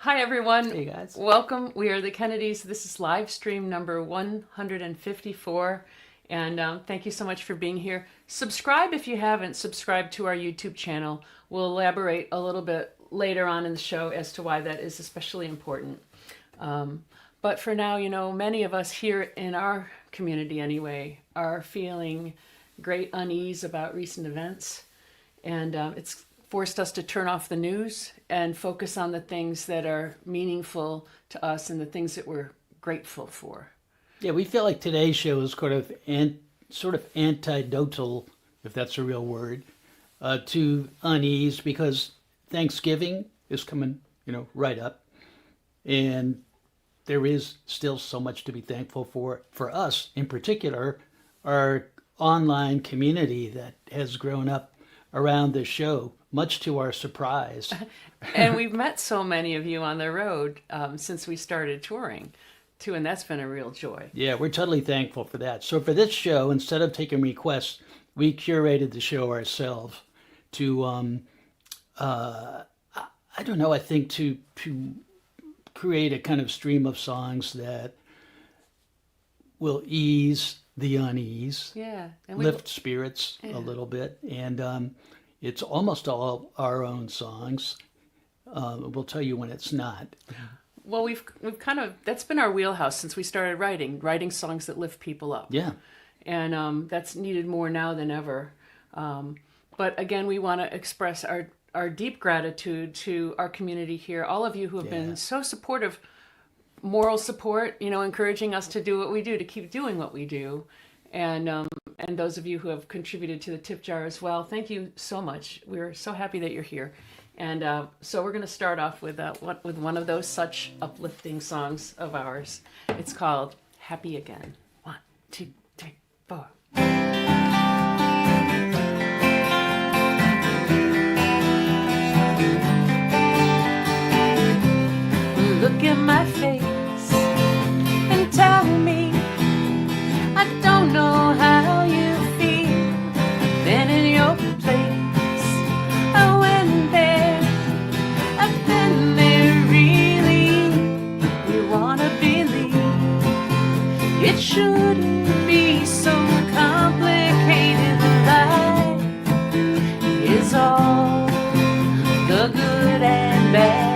Hi everyone. Hey guys. Welcome. We are the Kennedys. This is Livestream number 154. And thank you so much for being here. Subscribe if you haven't subscribed to our YouTube channel. We'll elaborate a little bit later on in the show as to why that is especially important. But for now, many of us here in our community anyway are feeling great unease about recent events. And it's forced us to turn off the news and focus on the things that are meaningful to us and the things that we're grateful for. Yeah, we feel like today's show is sort of antidotal, if that's a real word, to unease because Thanksgiving is coming, right up, and there is still so much to be thankful for us in particular, our online community that has grown up around this show, much to our surprise. And we've met so many of you on the road since we started touring, too, and that's been a real joy. Yeah, we're totally thankful for that. So for this show, instead of taking requests, we curated the show ourselves to, I don't know, I think to create a kind of stream of songs that will ease the unease, Yeah, and lift spirits a little bit, and it's almost all our own songs. We'll tell you when it's not. well, we've kind of that's been our wheelhouse since we started writing songs that lift people up. Yeah, And that's needed more now than ever. But again, we want to express our deep gratitude to our community here, all of you who have been so supportive, moral support, encouraging us to do what we do, to keep doing what we do. And those of you who have contributed to the tip jar as well, thank you so much. We're so happy that you're here. And so we're going to start off with one of those such uplifting songs of ours. It's called Happy Again. 1, 2, 3, 4. Look at my face and tell me I don't know how you feel. Been in your place, I went there, I've been there really. You wanna believe it shouldn't be so complicated. Life is all the good and bad.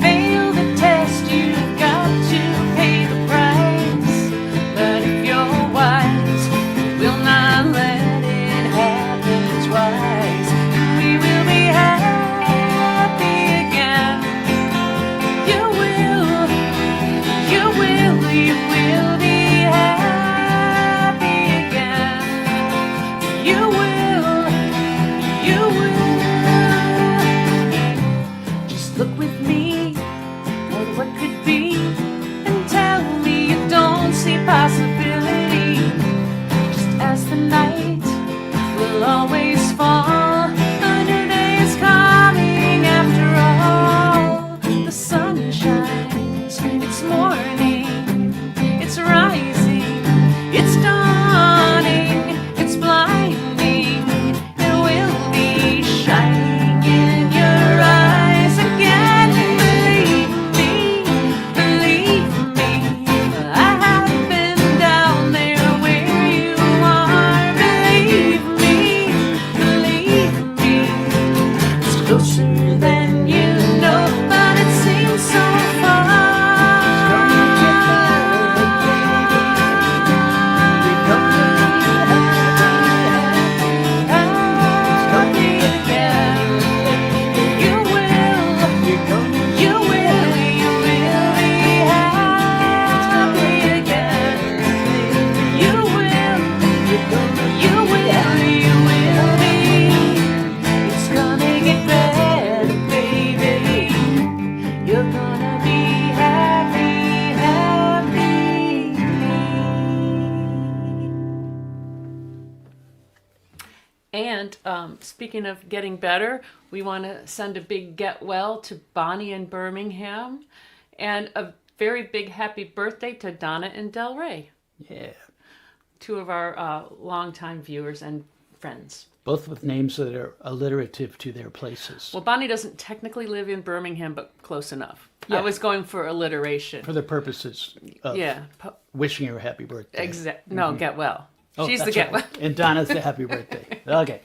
Fail the test, you've got to pay the price. But if you're And speaking of getting better, we want to send a big get well to Bonnie in Birmingham, and a very big happy birthday to Donna in Delray, Yeah. two of our longtime viewers and friends. Both with names that are alliterative to their places. Well, Bonnie doesn't technically live in Birmingham, but close enough. Yeah. I was going for alliteration. For the purposes of wishing her a happy birthday. No, get well. Oh, She's the that's get right. well. And Donna's the happy birthday. Okay.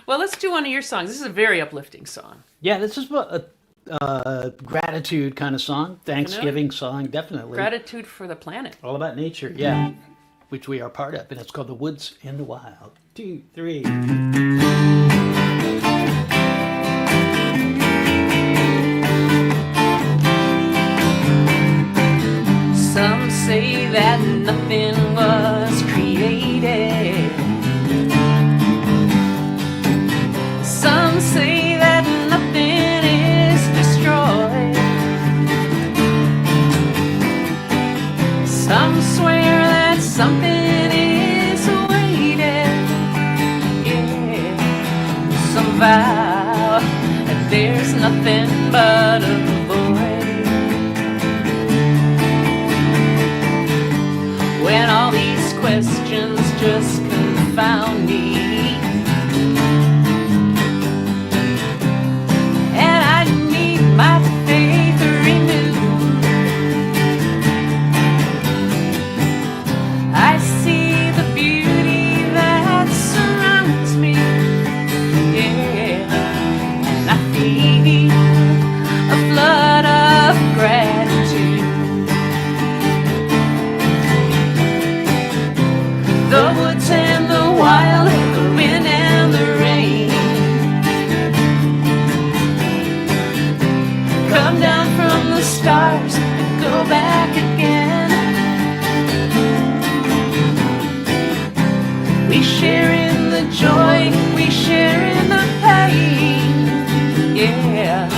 Well, let's do one of your songs. This is a very uplifting song. Yeah, this is a gratitude kind of song. Thanksgiving song, definitely. Gratitude for the planet. All about nature, yeah. Which we are part of. And it's called The Woods and the Wild. 2, 3. Some say that nothing was created. Some say that nothing is destroyed. Some swear that something is awaited. Yeah. Some vow that there's nothing but a void. When all these questions just confound me, and I need my faith renewed, I see the beauty that surrounds me, yeah, and I feel a flood of gratitude. The woods and the wild, the wind and the rain come down from the stars and go back again. We share in the joy, we share in the pain. Yeah,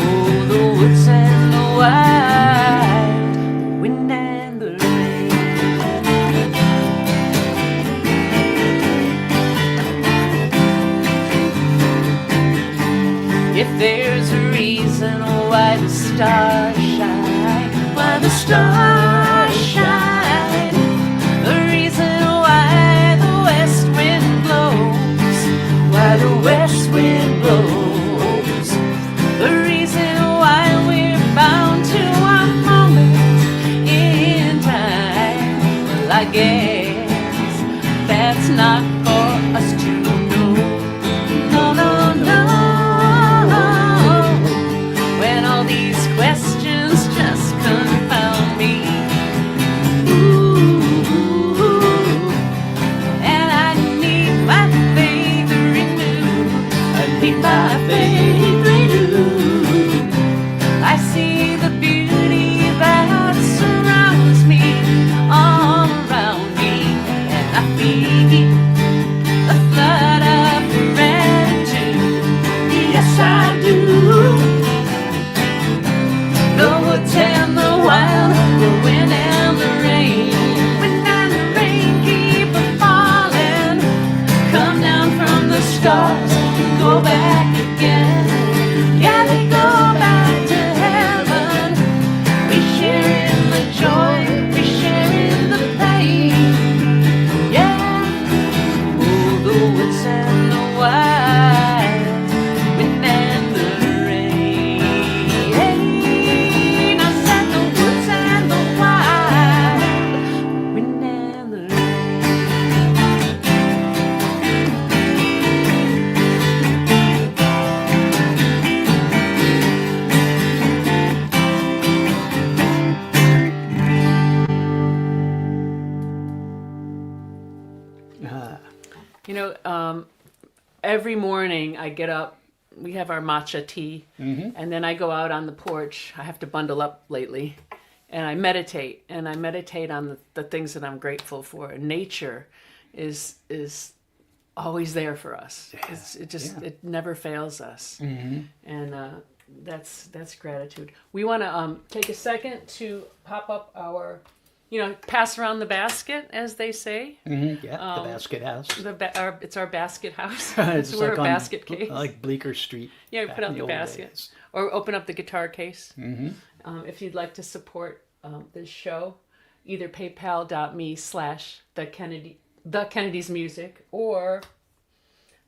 oh, the woods and the wild, the wind and the rain. If there's a reason why the stars shine, why the stars shine, the reason why the west wind blows, why the west wind blows, the reason why we're bound to a moment in time. Well, I guess that's not for us to know. No, no, no. When all these questions just confound me, ooh, and I need my faith renewed. I need my faith renewed. I see the beauty that surrounds me, all around me, and I feel a flood of gratitude. Yes, I do. The woods and the wild, the wind and the rain. Wind and the rain keep a falling. Come down from the stars and go back again. Yeah, they go back to heaven. We share in the joy, we share in the pain. Yeah, oh, the woods and the wild, wind and the rain. I said the woods and the wild, wind and the rain. You know, every morning I get up, we have our matcha tea, and then I go out on the porch. I have to bundle up lately, and I meditate, on the things that I'm grateful for. Nature is always there for us. It never fails us, and that's gratitude. We want to take a second to pop up our pass around the basket, as they say. Yeah, the basket house. It's our basket house. It's So we're like a on, basket case. like Bleecker Street. Yeah, we back put in out the old basket. days. Or open up the guitar case. If you'd like to support this show, either paypal.me/the Kennedys music or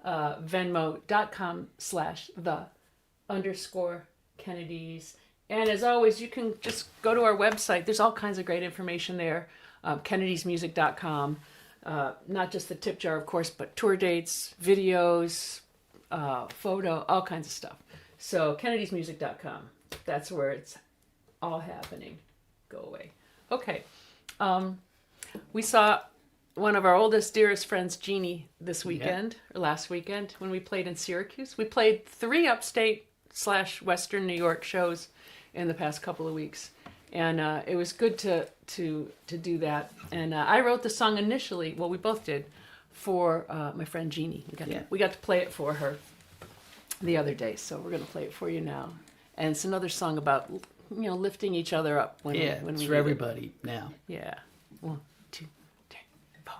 venmo.com/the_Kennedys. And as always, you can just go to our website. There's all kinds of great information there. KennedysMusic.com. Not just the tip jar, of course, but tour dates, videos, photo, all kinds of stuff. So KennedysMusic.com. That's where it's all happening. Go away. Okay. We saw one of our oldest, dearest friends, Jeannie, this weekend, or last weekend, when we played in Syracuse. We played 3 upstate/Western New York shows in the past couple of weeks. And it was good to do that. And I wrote the song initially, well, we both did, for my friend Jeannie. We got to play it for her the other day, so we're going to play it for you now. And it's another song about, lifting each other up when it's we for everybody now. Yeah. 1, 2, 3, 4.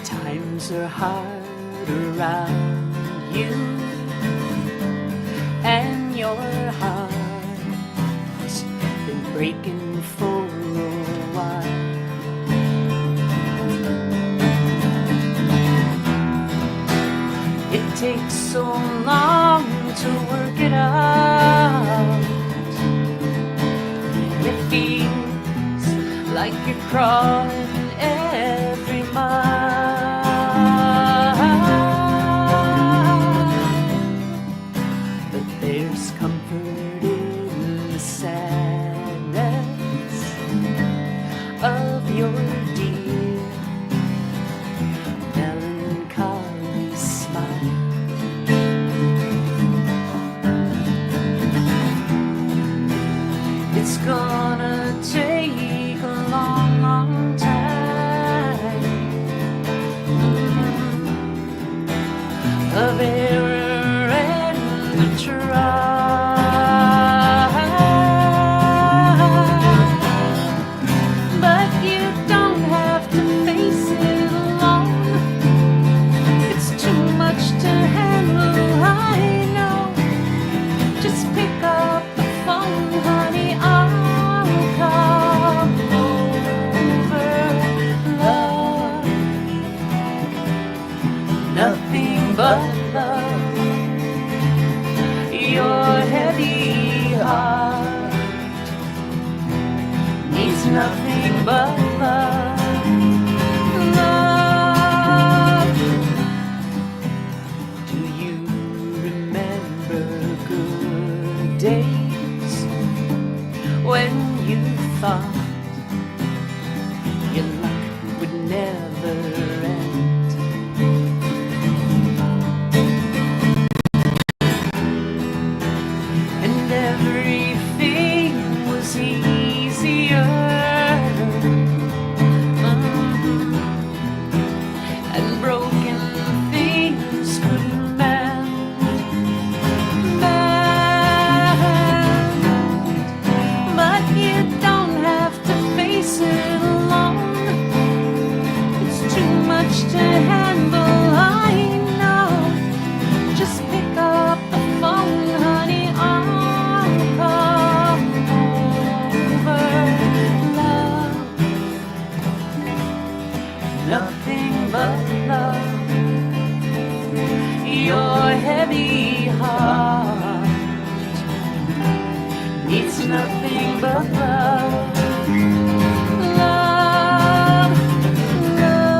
Times are hard around you, and your heart's been breaking for a while. It takes so long to work it out. It feels like you're crawling every mile. But there's comfort in the sadness of your dear melancholy smile. It's gonna take a long, long time of error and trial, but you don't have to face it alone. It's too much to handle, I know. Just pick up the phone, honey, I'll come over. Love, nothing but love. Your heavy heart needs nothing but love. Love. Do you remember good days when you thought your luck would never end? And everything was easier. And broken things could mend. But you don't have to face it alone. It's too much to handle, I know. Just pick up the phone, honey, I'll come over. Love, nothing but love. Your heavy heart needs nothing but love. Love, love.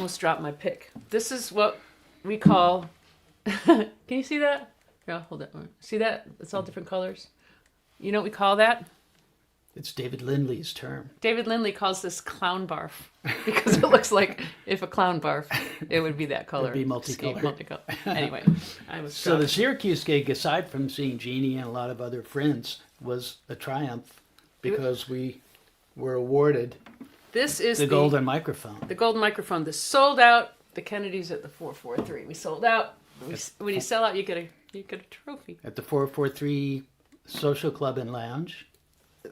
almost dropped my pick. This is what we call. Can you see that? Yeah, hold it. See that? It's all different colors. You know what we call that? It's David Lindley's term. David Lindley calls this clown barf because it looks like if a clown barf, it would be that color. It'd be multicolored. Multicolored. Anyway, I was So the Syracuse gig, aside from seeing Jeannie and a lot of other friends, was a triumph because we were awarded this is the golden microphone. The golden microphone. This sold out. The Kennedys at the 443. We sold out. When you sell out, you get a trophy. At the 443 Social Club and Lounge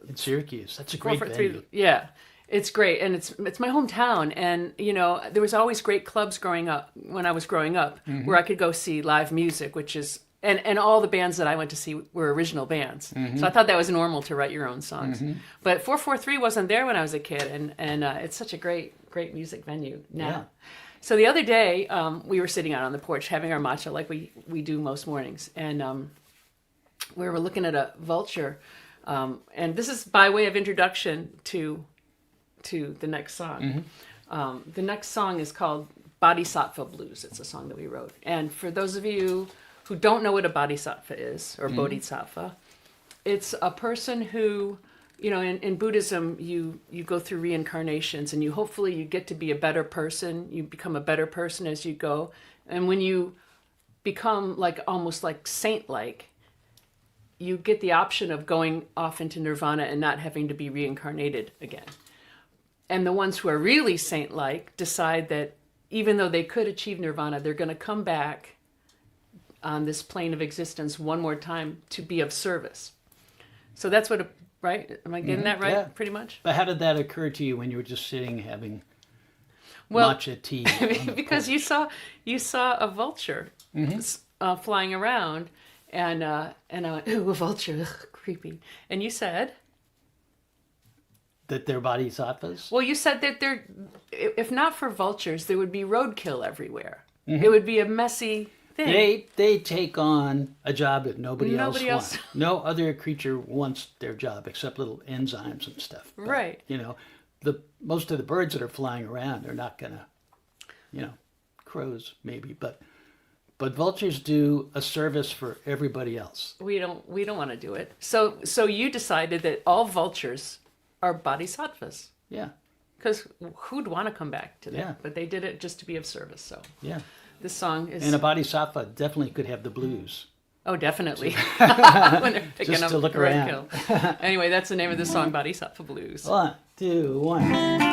in Syracuse. That's a great venue. Yeah, it's great, and it's my hometown. And you know, there was always great clubs growing up when I was growing up, where I could go see live music, which is and all the bands that I went to see were original bands. So I thought that was normal to write your own songs. But 443 wasn't there when I was a kid, and it's such a great music venue now. Yeah. So the other day, we were sitting out on the porch having our matcha like we do most mornings, and we were looking at a vulture, and this is by way of introduction to the next song. The next song is called Bodhisattva Blues. It's a song that we wrote, and for those of you who don't know what a bodhisattva is, or bodhisattva, it's a person who, you know, in Buddhism, you go through reincarnations, and hopefully you get to be a better person. You become a better person as you go, and when you become almost like saint-like, you get the option of going off into nirvana and not having to be reincarnated again. And the ones who are really saint-like decide that even though they could achieve nirvana, they're going to come back on this plane of existence one more time to be of service. So that's what, right? Am I getting that right? Yeah. Pretty much? But how did that occur to you when you were just sitting having matcha tea? Because you saw a vulture flying around, and I went, ooh, a vulture, ugh, creepy. And you said? That they're bodhisattvas? Well, you said that if not for vultures, there would be roadkill everywhere. It would be a messy thing. They take on a job that nobody else else. wants. No other creature wants their job except little enzymes and stuff. But, right. You know, most of the birds that are flying around, they're not gonna, you know, crows maybe, but vultures do a service for everybody else. We don't want to do it. So you decided that all vultures are bodhisattvas. Yeah. Because who'd want to come back to that? Yeah. But they did it just to be of service. So Yeah. this song is... And a bodhisattva definitely could have the blues. Oh, definitely. When they're picking Just up to look around. roadkill. Anyway, that's the name of the song, Bodhisattva Blues. 1, 2, 1.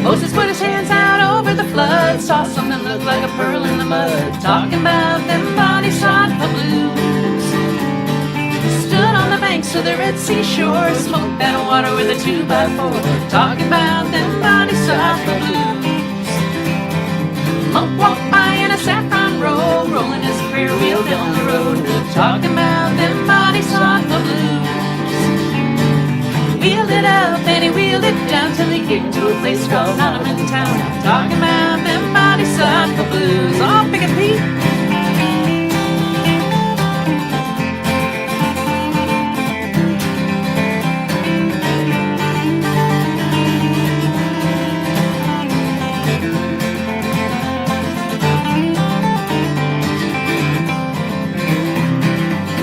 Moses put his hands out over the flood, saw something look like a pearl in the mud, talking about them bodhisattva blues. Stood on the banks of the Red Sea shore, smoked that water with a 2x4, talking about them bodhisattva blues. Monk walked by in a saffron robe, rolling his prayer wheel down the road, talking about them bodhisattva blues. Wheeled it up and he wheeled it down till he came to a place called Ottoman Town. Talking about them bodhisattva blues. Oh, pick it, Pete.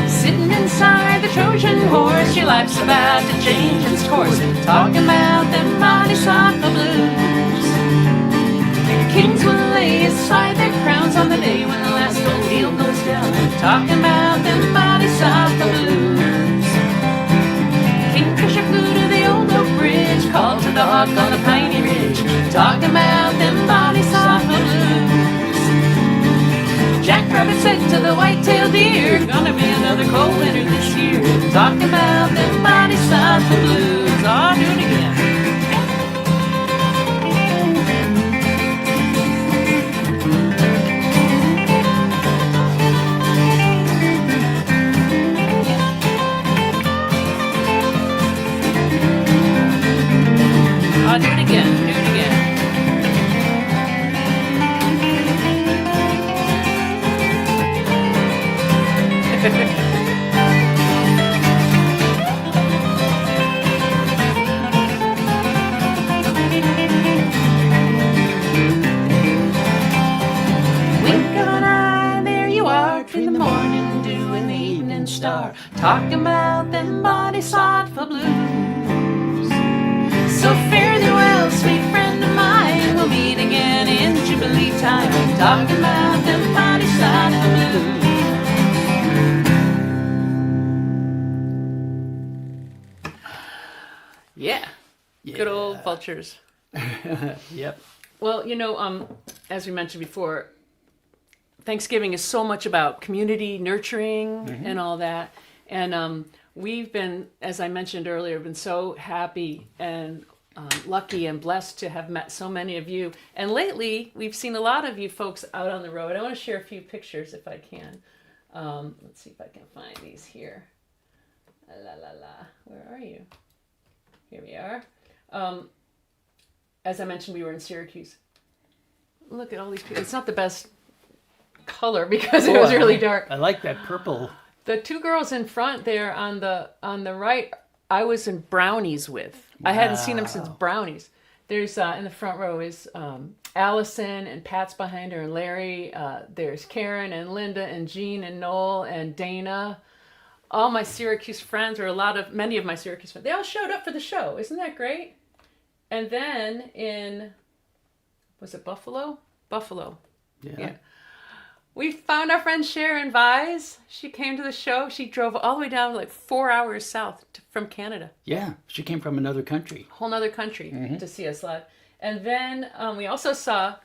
Sitting inside the Trojan horse, your life's about to change its course. Talking about them bodhisattva blues. Kings will lay aside their crowns on the day when the last old deal goes down. Talking about them bodhisattva blues. Kingfisher flew to the old oak bridge, called to the hawk on the piney ridge. Talking about them bodhisattva blues. Jackrabbit said to the white-tailed deer, gonna be another cold winter this year. Talking about them bodhisattva blues. I'll do it again. I'll do it again. Do it again. in the morning dew and the evening star, talking about them body sod for blues. So fare thee well, sweet friend of mine, we'll meet again in Jubilee time, talking about them body sod for blues. Yeah. Good old vultures. Yep. Well, as we mentioned before, Thanksgiving is so much about community nurturing and all that. And we've been, as I mentioned earlier, been so happy and lucky and blessed to have met so many of you. And lately, we've seen a lot of you folks out on the road. I want to share a few pictures if I can. Let's see if I can find these here. La la la. Where are you? Here we are. As I mentioned, we were in Syracuse. Look at all these people. It's not the best color because it was really dark. I like that purple. The two girls in front there on the right, I was in Brownies with. I hadn't seen them since Brownies. There's in the front row is Allison, and Pat's behind her, and Larry. There's Karen and Linda and Jean and Noel and Dana. All my Syracuse friends, or many of my Syracuse friends, they all showed up for the show. Isn't that great? And then was it Buffalo? Buffalo. Yeah. We found our friend Sharon Vise. She came to the show. She drove all the way down like 4 hours south from Canada. Yeah, she came from another country. Whole nother country to see us live. And then we also saw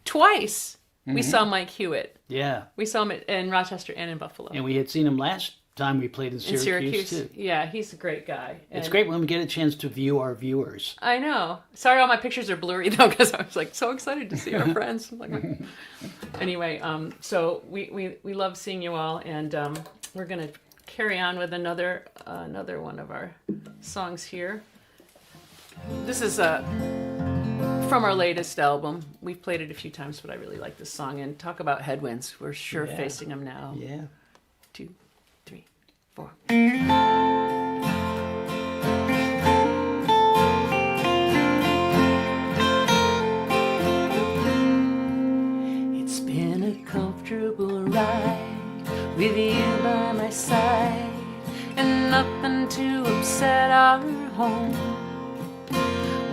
twice. We saw Mike Hewitt. Yeah. We saw him in Rochester and in Buffalo. And we had seen him last time we played in Syracuse too. Yeah, he's a great guy. It's great when we get a chance to view our viewers. I know. Sorry, all my pictures are blurry though, because I was like so excited to see our friends. Anyway, so we love seeing you all, and we're gonna carry on with another one of our songs here. This is from our latest album. We've played it a few times, but I really like this song. And talk about headwinds. We're sure facing them now. Yeah. 2, 3, 4. It's been a comfortable ride with you by my side, and nothing to upset our home.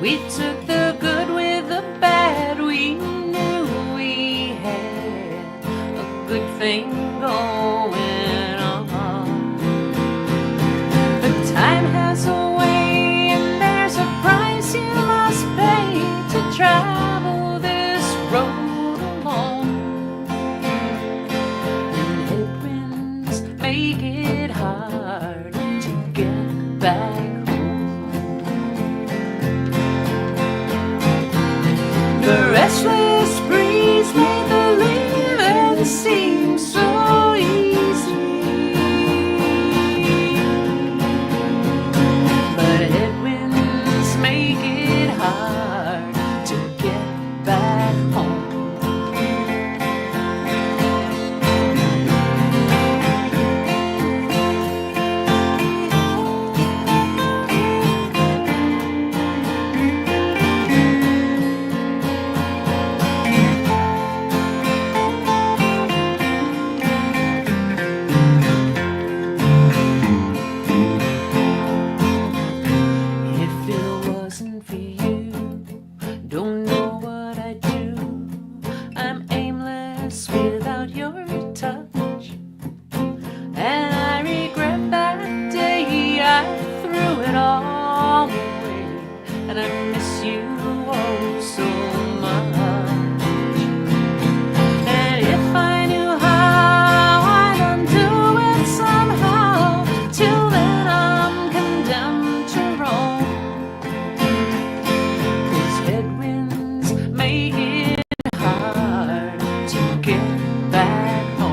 We took the good with the bad. We knew we had a good thing going on. But time has a way, and there's a price you must pay to travel this road alone. And headwinds make it hard to get back. The restless breeze made the living seem so easy, but headwinds make it hard to get back home. Make it hard to get back home.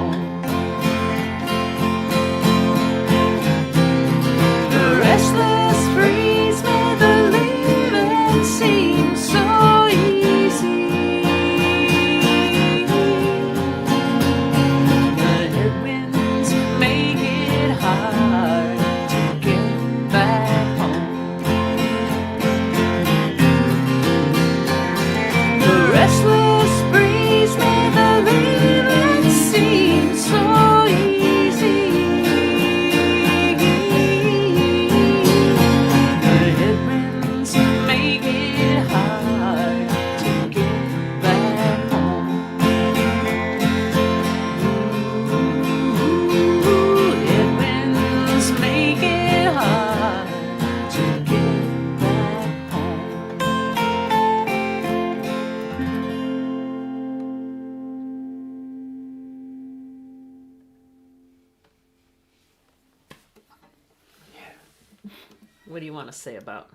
What do you want to say about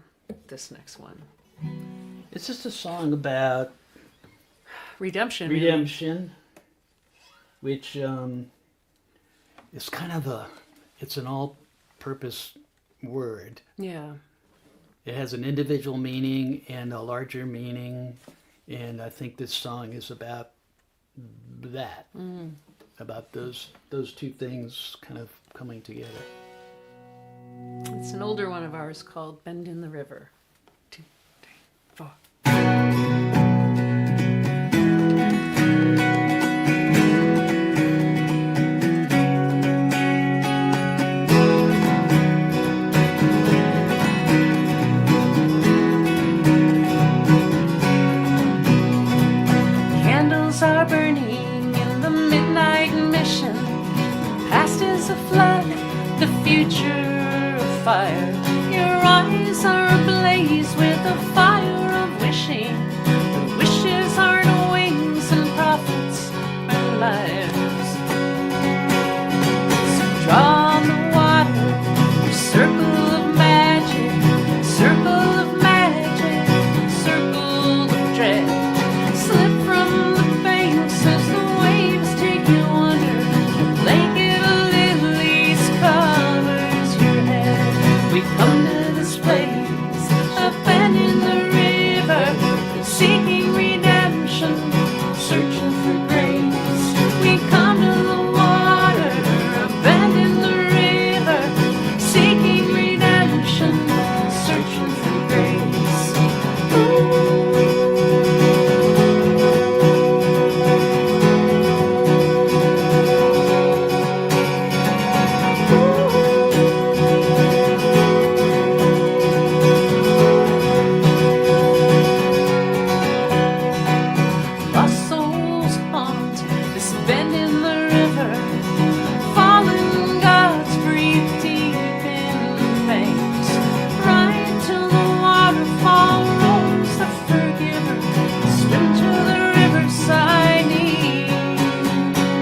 this next one? It's just a song about Redemption. redemption, which is kind of it's an all-purpose word. Yeah. It has an individual meaning and a larger meaning, and I think this song is about that, about those two things kind of coming together. It's an older one of ours called Bend in the River. 2, 3, 4. Candles are burning in the midnight mission. Past is a flood, the future a fire. Your eyes are ablaze with the fire of wishing. The wishes aren't wings and prophets are liars. So draw on the water, your circle of magic, circle of magic, circle of dread. Slip from the banks as the waves take you under. A blanket of lilies covers your head. We come to this place, a bend in the river, seeking redemption, searching for grace. We come to the water, a bend in the river, seeking redemption, searching for grace. Lost souls haunt this bend in the river. Fallen gods breathe deep in the banks. Right till the waterfall rolls the forgiver. Swim to the riverside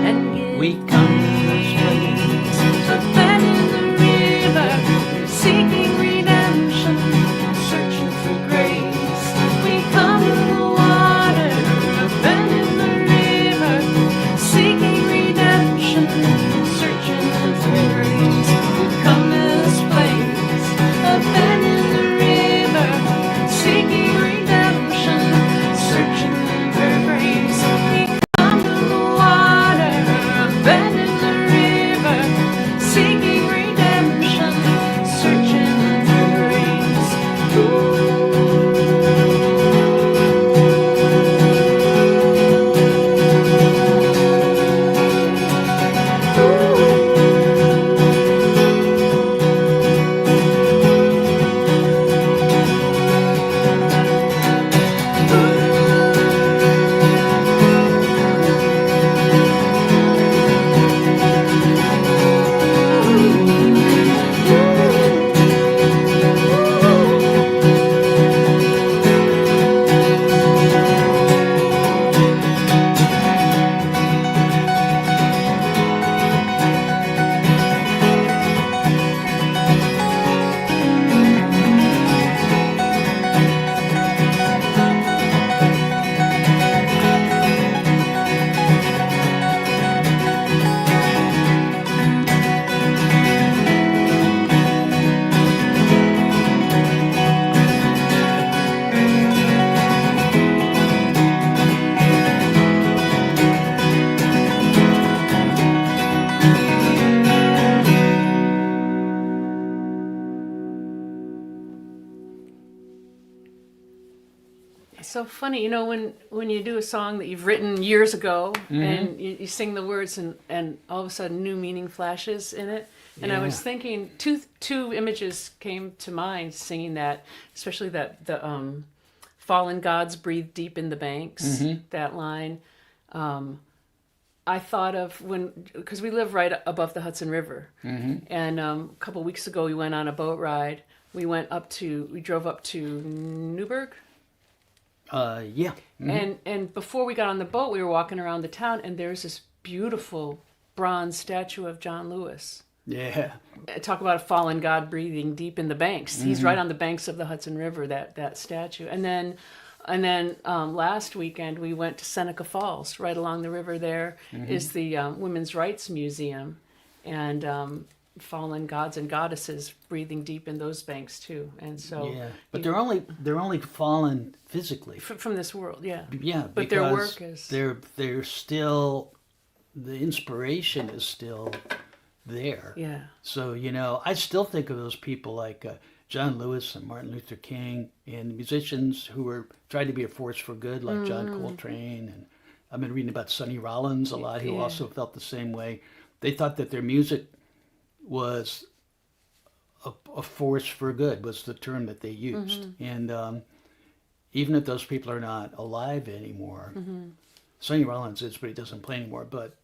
and get We come to this place, a bend in the river, seeking redemption, searching for grace. We come to the water, a bend in the river, seeking redemption, searching for grace. We come to this place, a bend in the river, seeking redemption, searching for grace. We come to the water, a bend in the river, seeking redemption, searching for grace. It's so funny, you know, when you do a song that you've written years ago and you sing the words and all of a sudden new meaning flashes in it. And I was Yeah. thinking two images came to mind singing that, especially that the fallen gods breathe deep in the banks, that line. I thought of because we live right above the Hudson River, and a couple weeks ago we went on a boat ride. We drove up to Newburgh. Yeah. And before we got on the boat, we were walking around the town, and there's this beautiful bronze statue of John Lewis. Yeah. Talk about a fallen god breathing deep in the banks. He's right on the banks of the Hudson River, that statue. And then last weekend we went to Seneca Falls. Right along the river there is the Women's Rights Museum, and fallen gods and goddesses breathing deep in those banks too. And so Yeah, but they're only fallen physically. from this world, yeah. Yeah, But their work is they're still, the inspiration is still there. yeah. So, you know, I still think of those people like John Lewis and Martin Luther King, and musicians who were trying to be a force for good, like John Coltrane. And I've been reading about Sonny Rollins a lot, who Yeah. also felt the same way. They thought that their music was a force for good, was the term that they used. And even if those people are not alive anymore, Sonny Rollins is, but he doesn't play anymore. But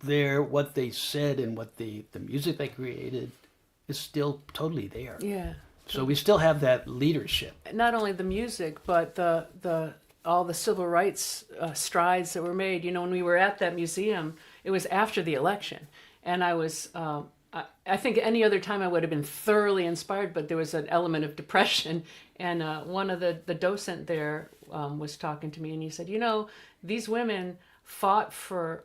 what they said and what the music they created is still totally there. Yeah. So we still have that leadership. Not only the music, but the all the civil rights strides that were made. You know, when we were at that museum, it was after the election, and I was. I think any other time I would have been thoroughly inspired, but there was an element of depression. And one of the docent there was talking to me, and he said, you know, these women fought for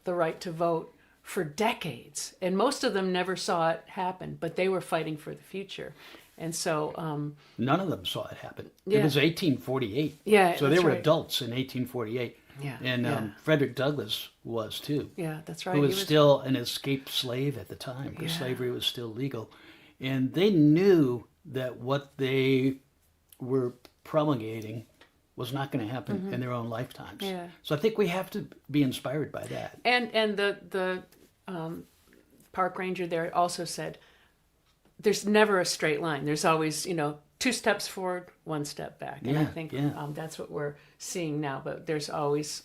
the right to vote for decades, and most of them never saw it happen, but they were fighting for the future. And so none of them saw it happen. Yeah. It was 1848. Yeah, So they that's were right. adults in 1848. Yeah, And yeah. Frederick Douglass was too. Yeah, that's right. Who He was still an escaped slave at the time, because Yeah. slavery was still legal. And they knew that what they were promulgating was not going to happen in their own lifetimes. Yeah. So I think we have to be inspired by that. And the park ranger there also said, there's never a straight line. There's always, you know, 2 steps forward, 1 step back. And I Yeah, think yeah. that's what we're seeing now. But there's always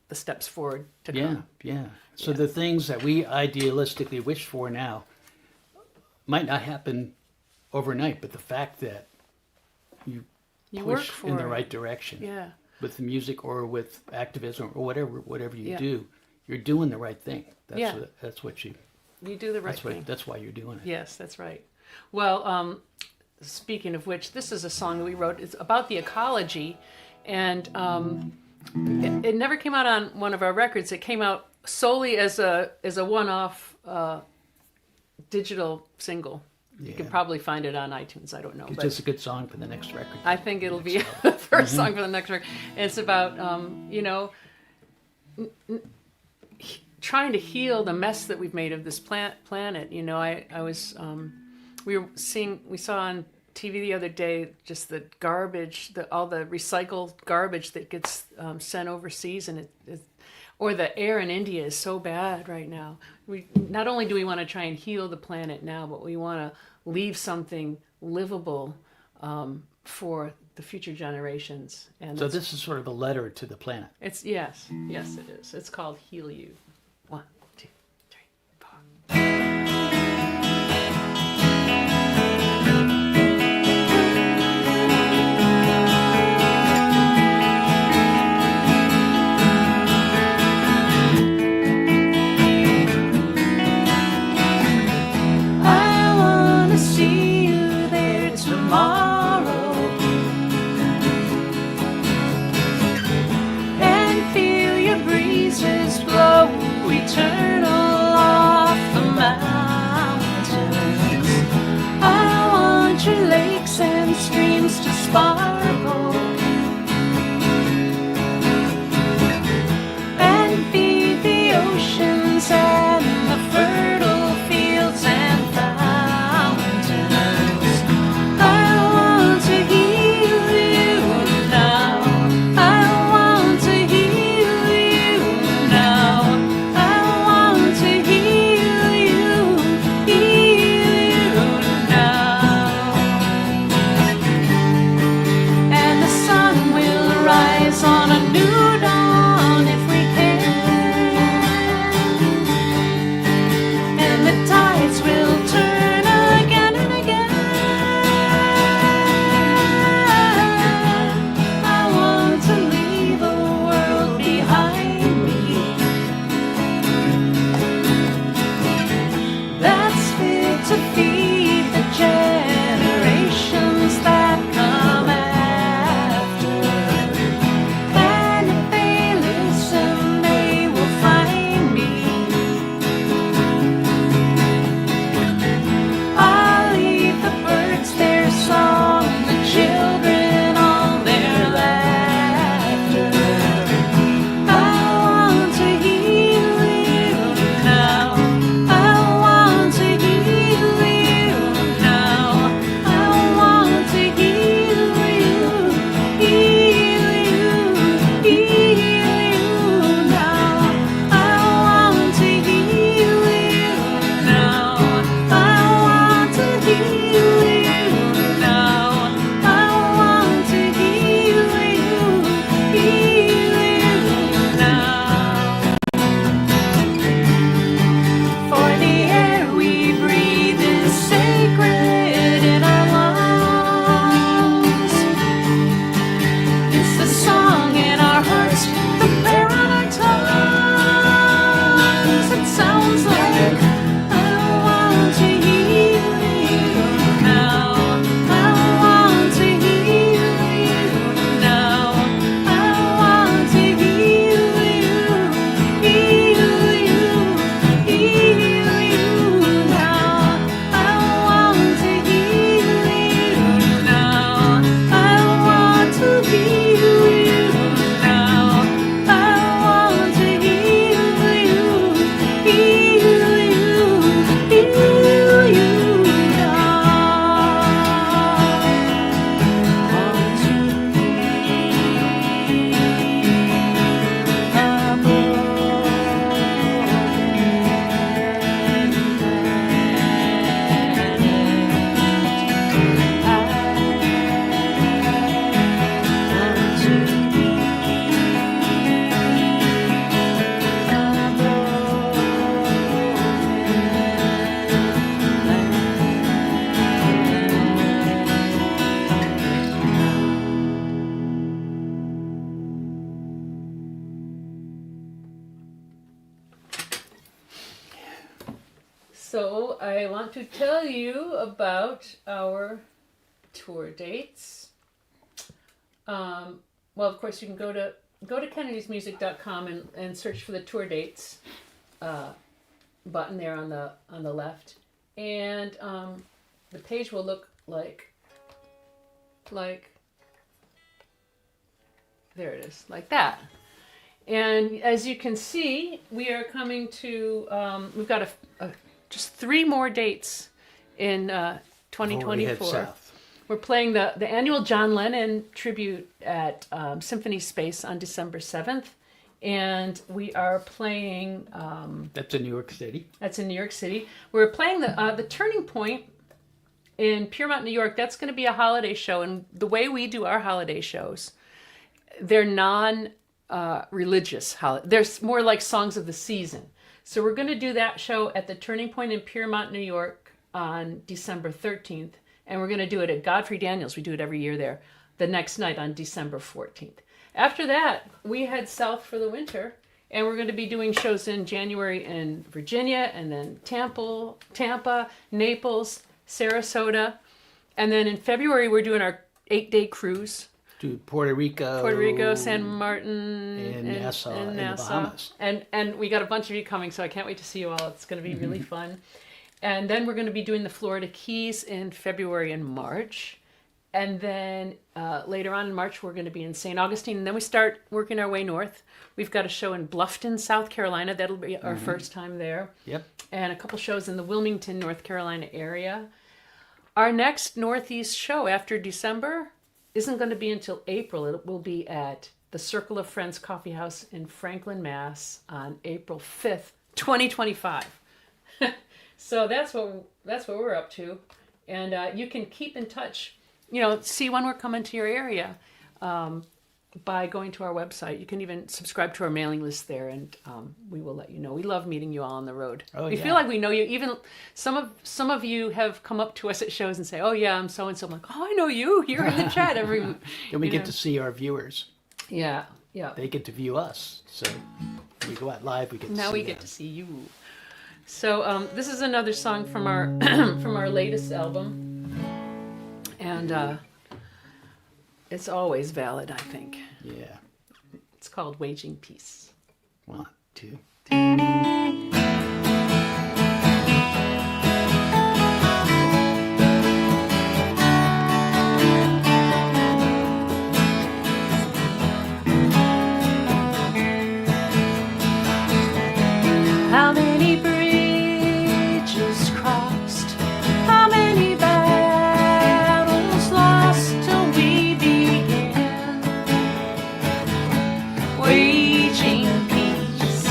the steps forward to Yeah, come. yeah. So the things that we idealistically wish for now might not happen overnight, but the fact that you work push for in the it. right direction Yeah. with the music or with activism or whatever you Yeah. do, you're doing the right thing. That's Yeah. what you. You do the right thing. That's why you're doing it. Yes, that's right. Well, speaking of which, this is a song that we wrote. It's about the ecology, and it never came out on one of our records. It came out solely as a one-off digital single. You can Yeah. probably find it on iTunes. I don't know. It's But just a good song for the next record. I think it'll be the 1st song for the next record. It's about, you know, trying to heal the mess that we've made of this planet. You know, I was, we saw on TV the other day just the garbage, all the recycled garbage that gets sent overseas, and or the air in India is so bad right now. We not only do we want to try and heal the planet now, but we want to leave something livable for the future generations. And So this is sort of a letter to the planet. it's yes, it is. It's called Heal You. 1, 2, 3, 4. I wanna see you there tomorrow and feel your breezes blow eternal off the mountains. I want your lakes and streams to sparkle and feed the oceans and the fertile fields and fountains. I want to heal you now. I want to heal you now. I want to heal you now. So I want to tell you about our tour dates. Well, of course, you can go to kennedysmusic.com and search for the tour dates button there on the left, and the page will look like there it is, like that. And as you can see, we are coming to we've got just 3 more dates in 2024. South. We're playing the annual John Lennon tribute at Symphony Space on December 7th. And we are playing... That's in New York City. That's in New York City. We're playing the Turning Point in Piermont, New York. That's going to be a holiday show. And the way we do our holiday shows, they're non-religious holidays. They're more like songs of the season. So we're going to do that show at the Turning Point in Piermont, New York on December 13th. And we're going to do it at Godfrey Daniels. We do it every year there. The next night on December 14th. After that, we head south for the winter. And we're going to be doing shows in January in Virginia. And then Tampa, Naples, Sarasota. And then in February, we're doing our 8-day cruise. To Puerto Rico, San Martin, and Nassau, and the Bahamas. And we got a bunch of you coming, so I can't wait to see you all. It's going to be really fun. And then we're going to be doing the Florida Keys in February and March. And then later on in March, we're going to be in St. Augustine. And then we start working our way north. We've got a show in Bluffton, South Carolina. That'll be our first time there. Yep. And a couple shows in the Wilmington, North Carolina area. Our next Northeast show after December isn't going to be until April. It will be at the Circle of Friends Coffee House in Franklin, Mass. On April 5th, 2025. So that's what we're up to. And you can keep in touch, see when we're coming to your area by going to our website. You can even subscribe to our mailing list there, and we will let you know. We love meeting you all on the road. Oh, we feel like we know you. Even some of you have come up to us at shows and say, "Oh yeah, I'm so and so." I'm like, "Oh, I know you. You're in the chat every." And we get to see our viewers. Yeah. They get to view us. So when we go out live, we get to see Now we get to see you. So this is another song from our from our latest album, and it's always valid, I think. Yeah. It's called Waging Peace. 1, 2, 3. How many bridges crossed? How many battles lost till we began waging peace?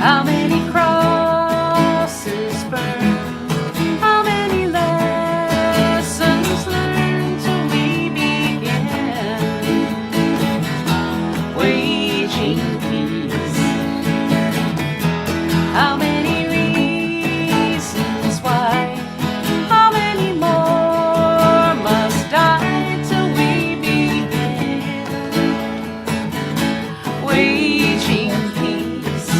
How many crosses burned? How many lessons learned till we began waging peace? How many reasons why? How many more must die till we begin waging peace?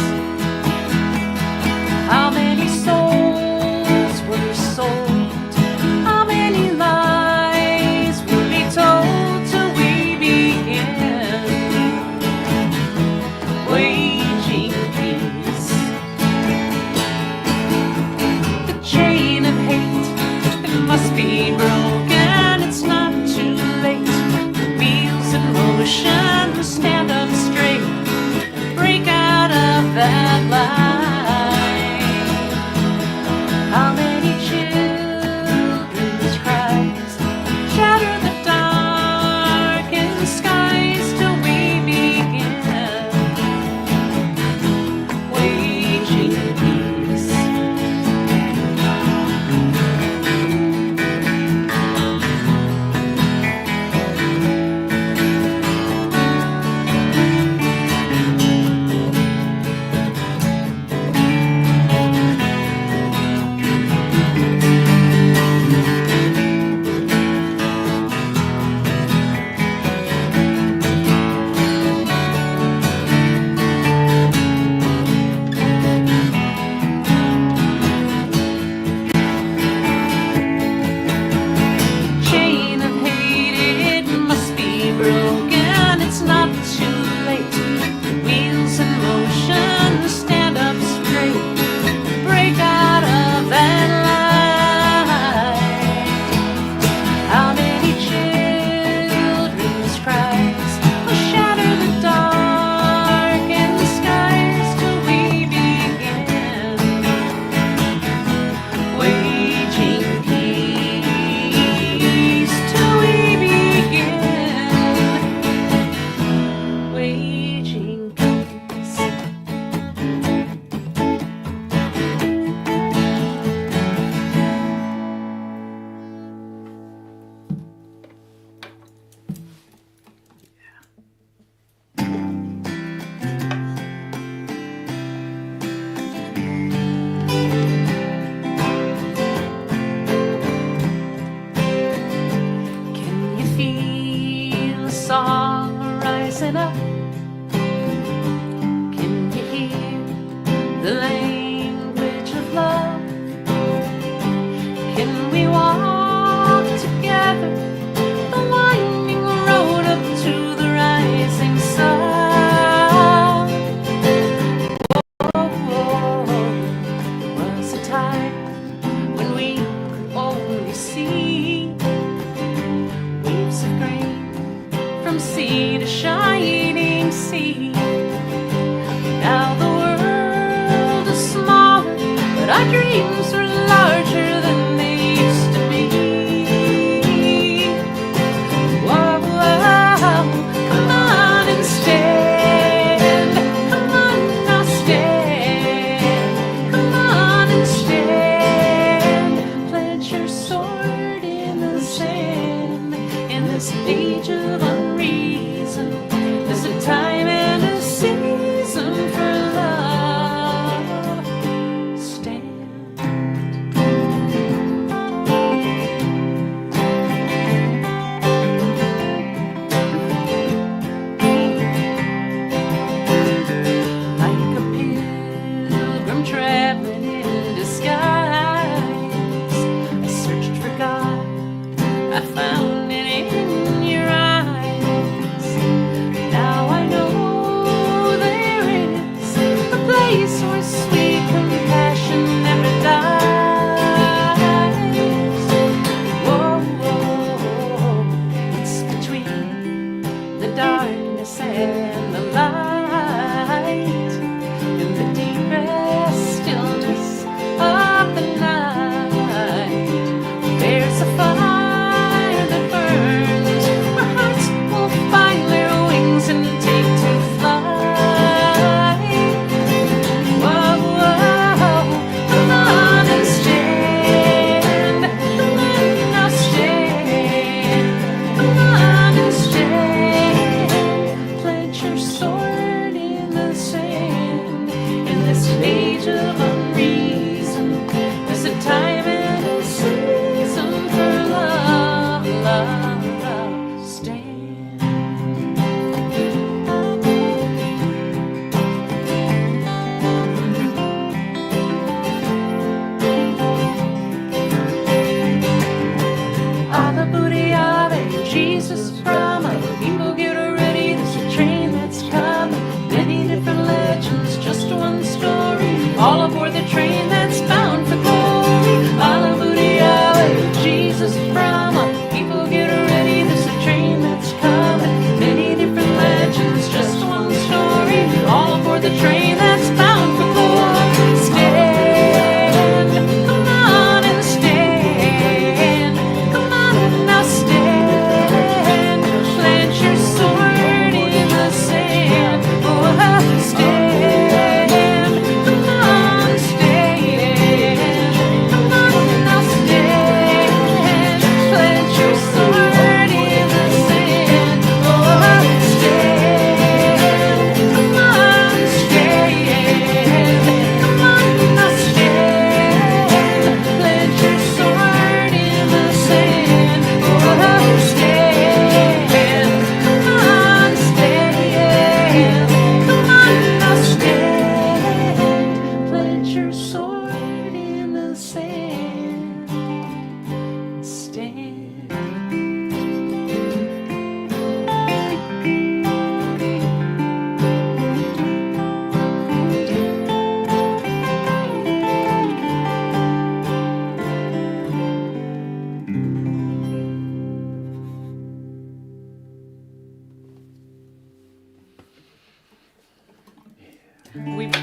the language of love. Can we walk together the winding road up to the rising sun? Was a time when we could only see waves of grain from sea to shining sea. Now the world is smaller, but our dreams are larger than they used to be. Whoa, whoa, come on and stand. Come on now, stand. Come on and stand. Plant your sword in the sand. In this age of unreason, there's a time and a season for love. Stand. Like a pilgrim traveling in disguise, I searched for God, I found it in your eyes. Now I know there is a place where sweet compassion never dies. Whoa, whoa, it's between the darkness and the light, in the deepest stillness of the night. There's a fire that burns, where hearts will find their wings and take to flight. Whoa, whoa, come on and stand. Come on now, stand. Come on and stand. Plant your sword in the sand. In this age of unreason, there's a time and a season for love, love, love. Stand. Ave Booty Ave, Jesus Brahma. People get ready, there's a train that's coming. Many different legends, just one story. All aboard the train that's bound for glory. Ave Booty Ave, Jesus Brahma. People get ready, there's a train that's coming. Many different legends, just one story. All aboard the train that's bound for glory. Stand, come on and stand. Come on now, stand. Plant your sword in the sand. Oh, stand. Come on, stand. Come on now, stand. Plant your sword in the sand. Oh, stand. Come on, stand. Come on now, stand. Plant your sword in the sand. Oh, stand. Come on, stand. Come on now, stand. Plant your sword in the sand. Stand.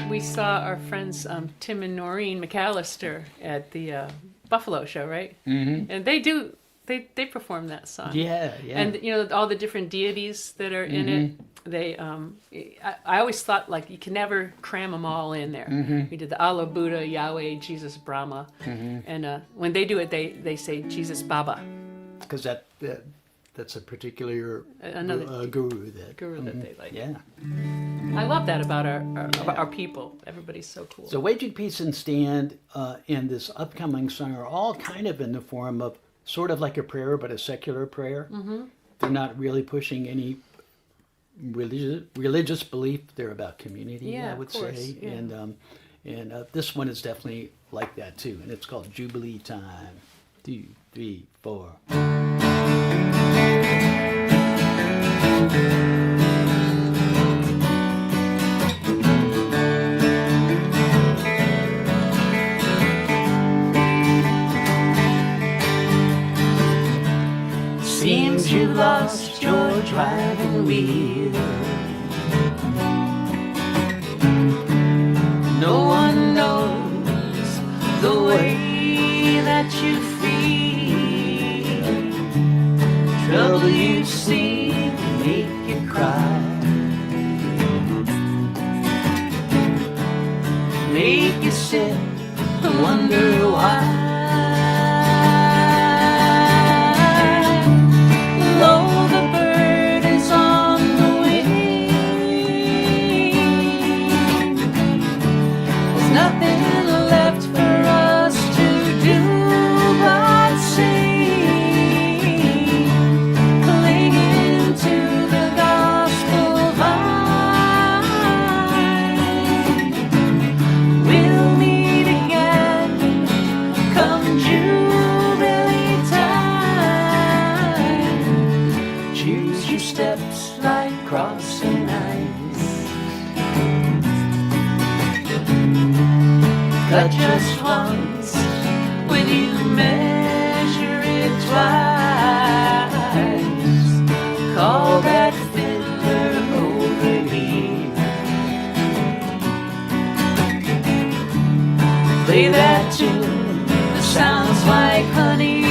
We saw our friends Tim and Noreen McAllister at the Buffalo show, right? Mm-hmm. And they perform that song. Yeah, yeah. And you know all the different deities that are in it. They I always thought like you can never cram them all in there. We did the Allah, Buddha, Yahweh, Jesus, Brahma, and when they do it, they say Jesus, Baba. Because that's a particular Another guru that they like. Yeah. I love that about our people. Everybody's so cool. So Waging Peace and Stand and this upcoming song are all kind of in the form of sort of like a prayer, but a secular prayer. Mm-hmm. They're not really pushing any religious belief. They're about community, Yeah, I would of course, say. yeah. And this one is definitely like that too, and it's called Jubilee Time. 2, 3, 4. Seems you lost your driving wheel. No one knows the way that you feel. Trouble you've seen make you cry, make you sit and wonder why. Though the bird is on the wing, there's nothing left for us to do but sing, clinging to the gospel vine. We'll meet again come Jubilee time. Choose your steps like crossing ice. Cut just once when you measure it twice. Call that fiddler over here. Play that tune that sounds like honey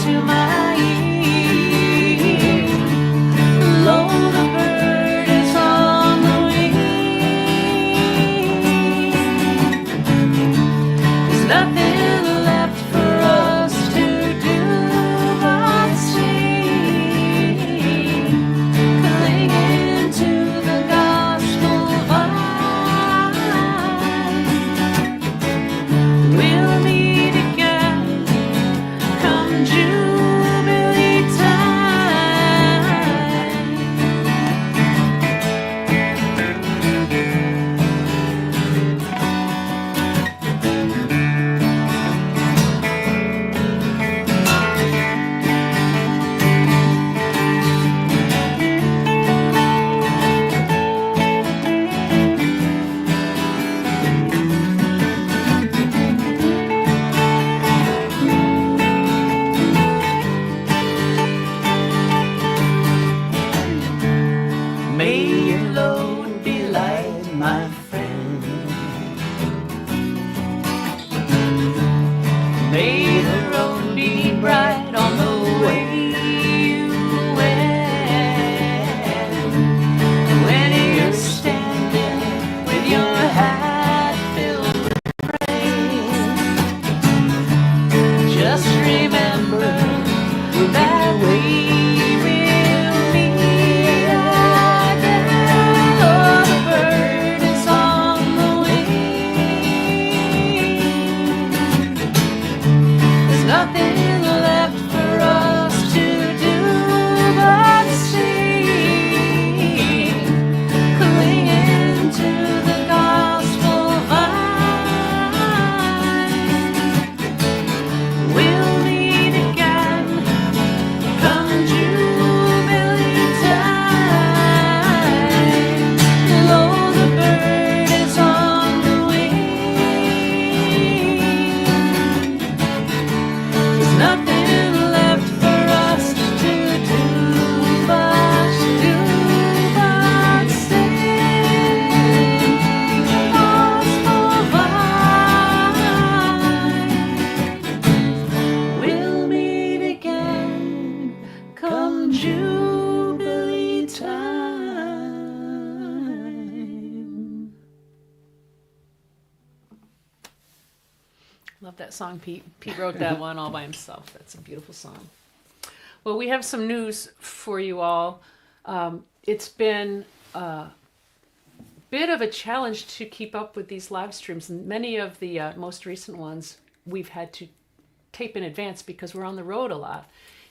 to my ear. Lo, the bird is on the wing. There's nothing left for us to do but sing, clinging to the gospel vine. We'll meet again come Jubilee time. May your load be light, my friend. May the road be bright on the way you went. When you're standing with your hat filled with rain, just remember that we will meet again. Oh, the bird is on the wing. There's nothing left for us to do but sing, clinging to the gospel vine. We'll meet again come Jubilee time. Lo, the bird is on the wing. There's nothing left for us to do but sing, gospel vine. We'll meet again come Jubilee time. Love that song, Pete. Pete wrote that one all by himself. That's a beautiful song. Well, we have some news for you all. It's been a bit of a challenge to keep up with these live streams. And many of the most recent ones we've had to tape in advance because we're on the road a lot.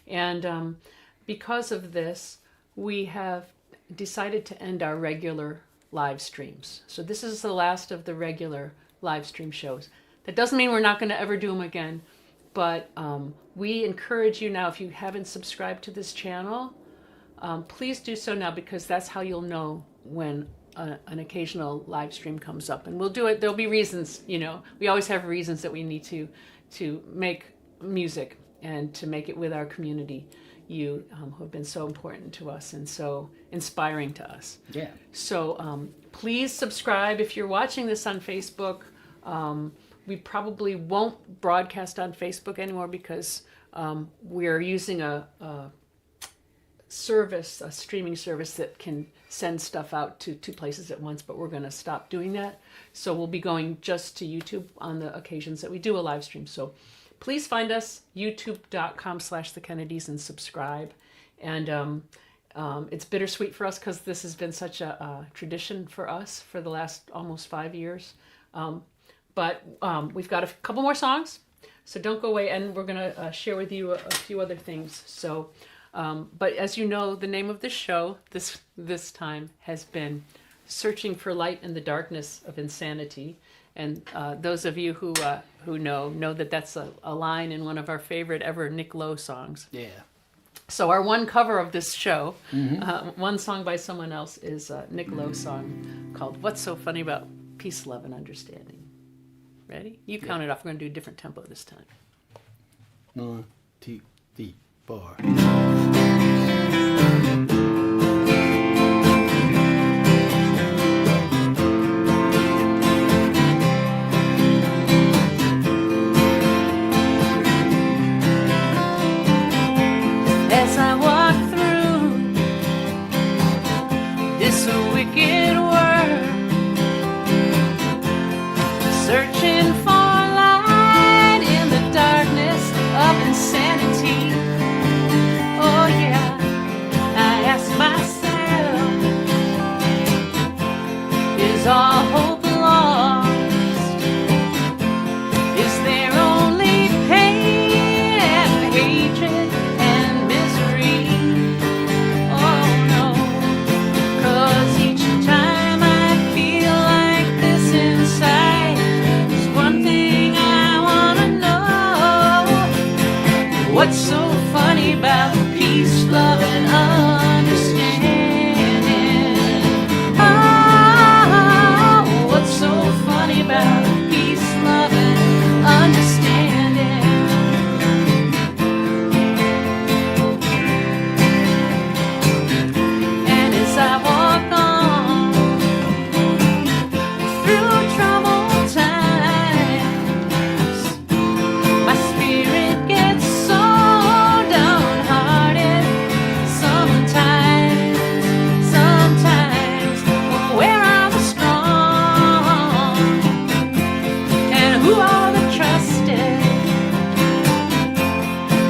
And because of this, we have decided to end our regular live streams. So this is the last of the regular live stream shows. That doesn't mean we're not going to ever do them again, but we encourage you now, if you haven't subscribed to this channel, please do so now, because that's how you'll know when an occasional live stream comes up. And we'll do it. There'll be reasons, you know, we always have reasons that we need to make music and to make it with our community. You who have been so important to us and so inspiring to us. Yeah. So please subscribe if you're watching this on Facebook. We probably won't broadcast on Facebook anymore because we're using a service, a streaming service that can send stuff out to 2 places at once, but we're going to stop doing that. So we'll be going just to YouTube on the occasions that we do a live stream. So please find us, youtube.com/thekennedys, and subscribe. And it's bittersweet for us because this has been such a tradition for us for the last almost 5 years. But we've got a couple more songs, so don't go away. And we're going to share with you a few other things. So, but as you know, the name of this show this time has been Searching for Light in the Darkness of Insanity. And those of you who know that that's a line in one of our favorite ever Nick Lowe songs. Yeah. So our one cover of this show, one song by someone else, is a Nick Lowe song called "What's So Funny About Peace, Love, and Understanding." Ready? You count it off. We're going to do a different tempo this time. 1, 2, 3, 4. As I walk through this wicked world, searching for light in the darkness of insanity. Oh yeah, I ask myself, is all hope lost? Is there only pain and hatred and misery? Oh no, 'cause each time I feel like this inside, there's one thing I wanna know. What's so funny about peace, love, and understanding? Oh, what's so funny about peace, love, and understanding? And as I walk on through troubled times, my spirit gets so downhearted. Sometimes, where are the strong? And who are the trusted?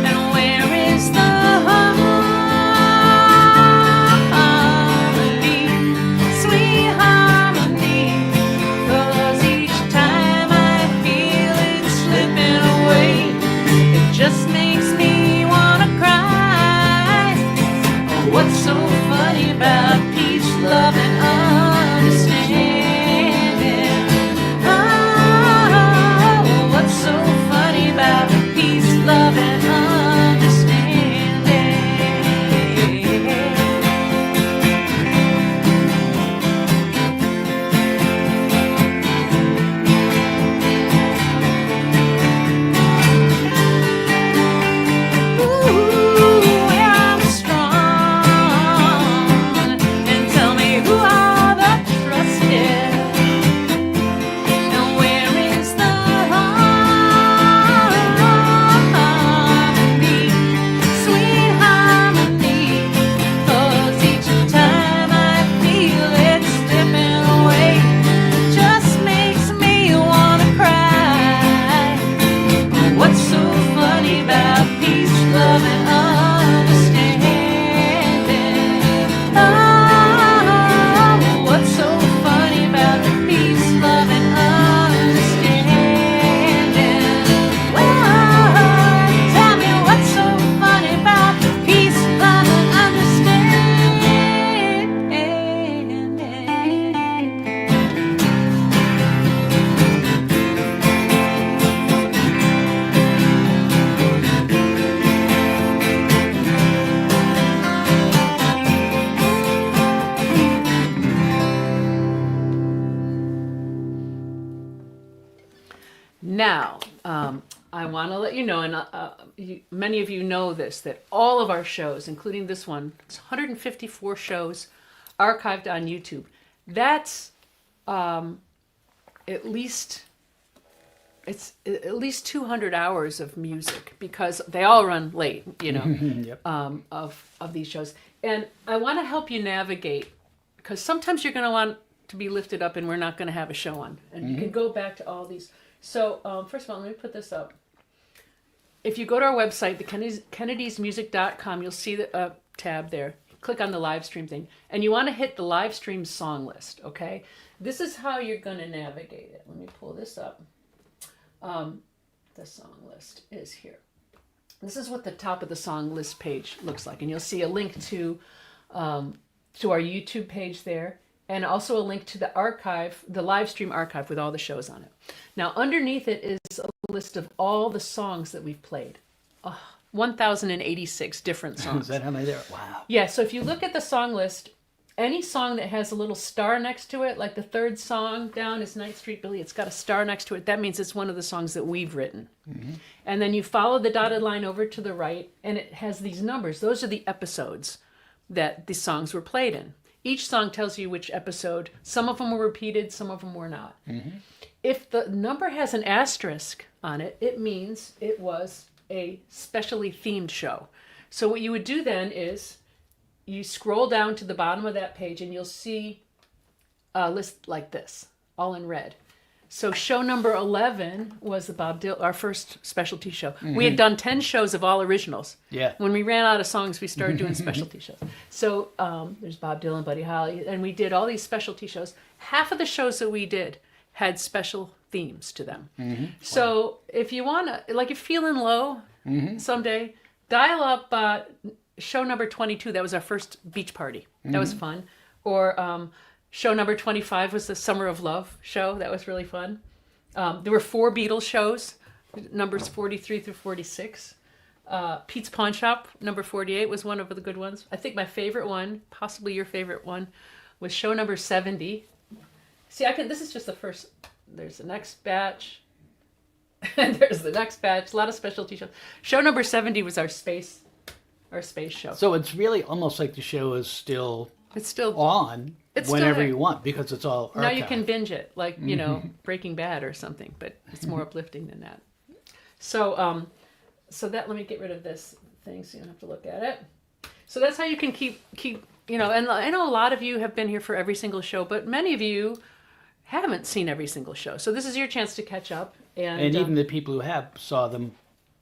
And where is the harmony, sweet harmony? 'Cause each time I feel it slipping away, it just makes me wanna cry. Oh, what's so funny about peace, love, and understanding? Oh, Now, I want to let you know, and many of you know this, that all of our shows, including this one, it's 154 shows archived on YouTube. That's at least 200 hours of music, because they all run late, Yep. of these shows. And I want to help you navigate, because sometimes you're going to want to be lifted up and we're not going to have a show on. And you can go back to all these. So first of all, let me put this up. If you go to our website, kennedysmusic.com, you'll see the tab there. Click on the live stream thing. And you want to hit the live stream song list, okay? This is how you're going to navigate it. Let me pull this up. The song list is here. This is what the top of the song list page looks like. And you'll see a link to our YouTube page there. And also a link to the archive, the live stream archive with all the shows on it. Now, underneath it is a list of all the songs that we've played. 1,086 different songs. Is that how many there? Wow. Yeah, so if you look at the song list, any song that has a little star next to it, like the third song down is Night Street Billy, it's got a star next to it. That means it's one of the songs that we've written. And then you follow the dotted line over to the right, and it has these numbers. Those are the episodes that the songs were played in. Each song tells you which episode. Some of them were repeated, some of them were not. If the number has an asterisk on it, it means it was a specially themed show. So what you would do then is you scroll down to the bottom of that page and you'll see a list like this, all in red. So show number 11 was the Bob Dylan, our first specialty show. We had done 10 shows of all originals. Yeah. When we ran out of songs, we started doing specialty shows. So there's Bob Dylan, Buddy Holly, and we did all these specialty shows. Half of the shows that we did had special themes to them. So if you want to, like, if you're feeling low someday, dial up show number 22. That was our first beach party. That was fun. Or show number 25 was the Summer of Love show. That was really fun. There were 4 Beatles shows, numbers 43 through 46. Pete's Pawn Shop, number 48, was one of the good ones. I think my favorite one, possibly your favorite one, was show number 70. See, this is just the first. There's the next batch. And there's the next batch. A lot of specialty shows. Show number 70 was our space show. So it's really almost like the show is still It's still on It's still whenever there. you want, because it's all archived. Now you can binge it, like, Breaking Bad or something, but it's more uplifting than that. So, let me get rid of this thing so you don't have to look at it. So that's how you can keep, and I know a lot of you have been here for every single show, but many of you haven't seen every single show. So this is your chance to catch up. And even the people who have saw them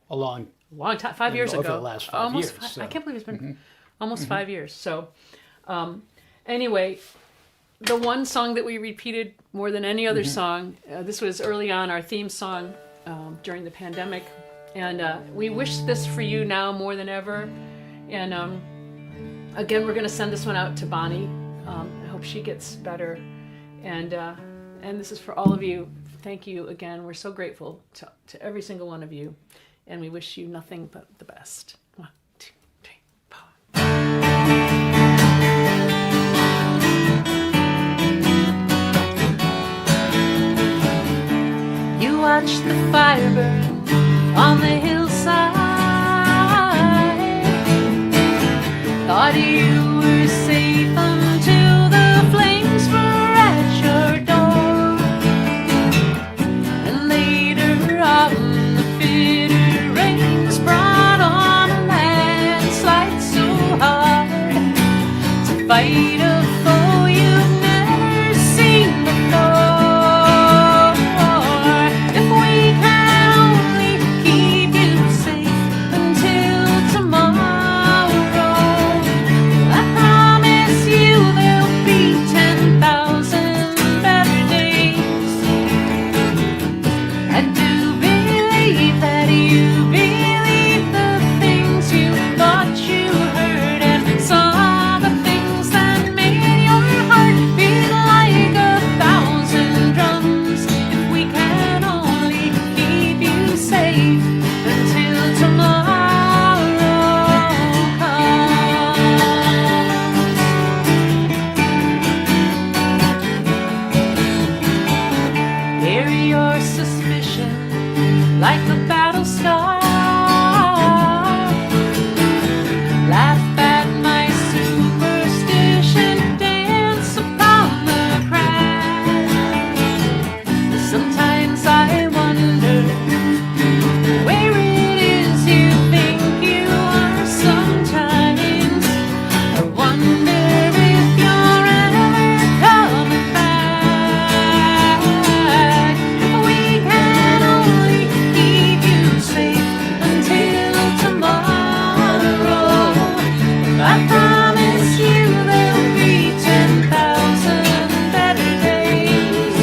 along. long time, 5 years over ago. the last 5 almost years, five, so. I can't believe it's been almost 5 years. So, anyway, the one song that we repeated more than any other song, this was early on our theme song during the pandemic, and we wish this for you now more than ever. And again, we're going to send this one out to Bonnie. I hope she gets better. And this is for all of you. Thank you again. We're so grateful to every single one of you. And we wish you nothing but the best. 1, 2, 3, 4. You watched the fire burn on the hillside. Thought you were safe until the flames were at your door. And later on, the bitter rains brought on a landslide so hard to fight a foe you've never seen before. If we can only keep you safe until tomorrow, I like a battle scar. Laugh at my superstition, dance upon the crack. Sometimes I wonder where it is you think you are. Sometimes I wonder if you're ever coming back. If we can only keep you safe until tomorrow, I promise you there'll be 10,000 better days.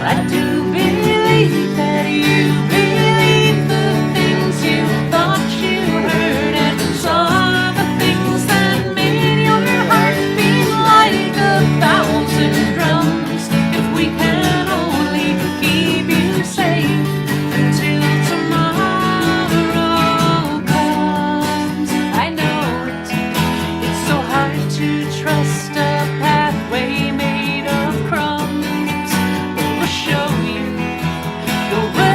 I do believe that you believe the things you thought you heard and saw, the things that made your heart beat like 1,000 drums. If we can only keep you safe until tomorrow comes. I know it's so hard to trust a pathway made of crumbs, but we'll show you the way.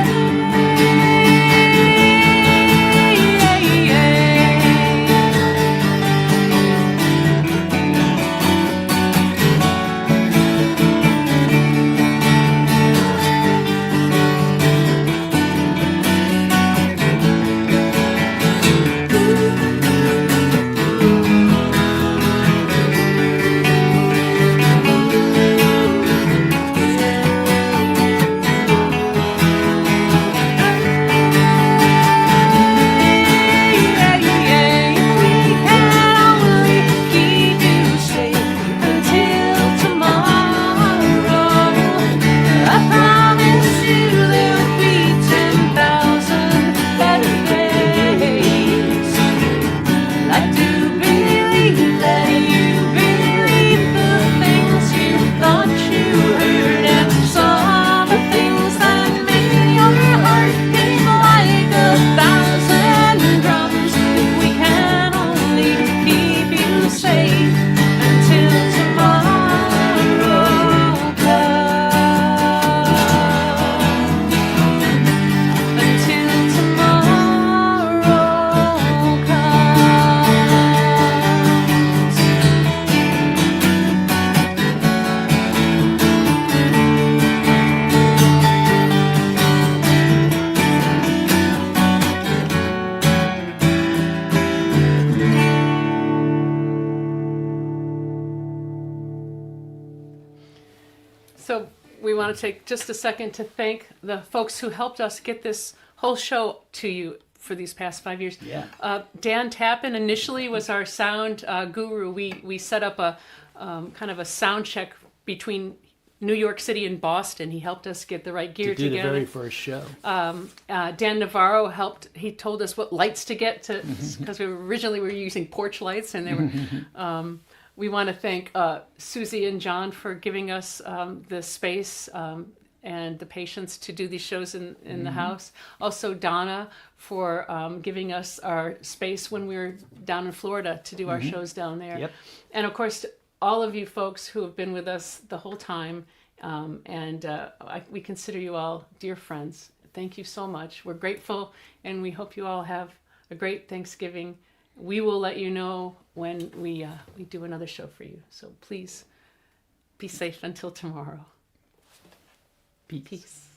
So we want to take just a second to thank the folks who helped us get this whole show to you for these past 5 years. Yeah. Dan Tappan initially was our sound guru. We set up a kind of a sound check between New York City and Boston. He helped us get the right gear To do the together. very first show. Dan Navarro helped. He told us what lights to get to, because originally we were using porch lights, and they were. We want to thank Susie and John for giving us the space and the patience to do these shows in the house. Also Donna for giving us our space when we were down in Florida to do our shows down there. Yep. And of course, all of you folks who have been with us the whole time. We consider you all dear friends. Thank you so much. We're grateful, and we hope you all have a great Thanksgiving. We will let you know when we do another show for you. So please be safe until tomorrow. Peace. Peace.